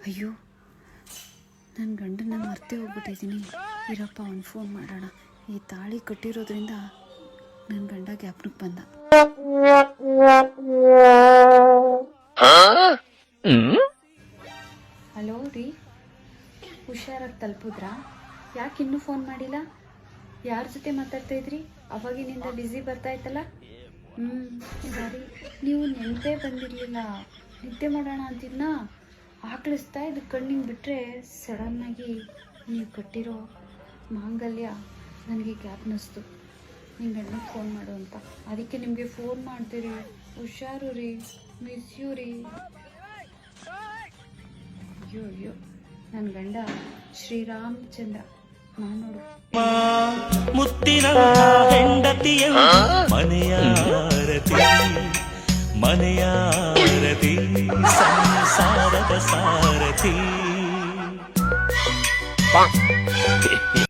ಅಯ್ಯೋ, ನನ್ನ ಗಂಡನ ಮರ್ತೇ ಹೋಗ್ಬಿಟ್ಟಿದ್ದೀನಿ. ಇರಪ್ಪ, ಅವ್ನು ಫೋನ್ ಮಾಡೋಣ. ಈ ತಾಳಿ ಕಟ್ಟಿರೋದ್ರಿಂದ ನನ್ನ ಗಂಡ ಜ್ಞಾಪನಕ್ಕೆ ಬಂದ. ಹಲೋ ರೀ, ಹುಷಾರಾಗಿ ತಲುಪಿದ್ರಾ? ಯಾಕೆ ಇನ್ನೂ ಫೋನ್ ಮಾಡಿಲ್ಲ? ಯಾರ ಜೊತೆ ಮಾತಾಡ್ತಾ ಇದ್ರಿ? ಅವಾಗಿನಿಂದ ಬ್ಯುಸಿ ಬರ್ತಾ ಇತ್ತಲ್ಲ. ಸರಿ, ನೀವು ನೆನಪೇ ಬಂದಿರಲಿಲ್ಲ. ನಿದ್ದೆ ಮಾಡೋಣ ಅಂತಿದ್ನಾ, ಆಕಳಿಸ್ತಾ ಇದು ಕಣ್ಣಿಗೆ ಬಿಟ್ಟರೆ ಸಡನ್ನಾಗಿ ನೀವು ಕಟ್ಟಿರೋ ಮಾಂಗಲ್ಯ ನನಗೆ ಜ್ಞಾಪನಿಸ್ತು. ನಿಮ್ಮ ಗಂಡನಿಗೆ ಫೋನ್ ಮಾಡು ಅಂತ. ಅದಕ್ಕೆ ನಿಮಗೆ ಫೋನ್ ಮಾಡ್ತೀರಿ. ಹುಷಾರು ರೀ, ಮಿಸ್ ಯು ರೀ. ಅಯ್ಯೋ ಅಯ್ಯೋ, ನನ್ನ ಗಂಡ ಶ್ರೀರಾಮಚಂದ್ರ. ನಾನು ನೋಡು ಮುತ್ತಿನ ಹೆಂಡತಿಯ ಮನೆಯಾರತಿ ಮನೆಯಾರತಿ ಸಂಸಾರದ ಸಾರಥಿ.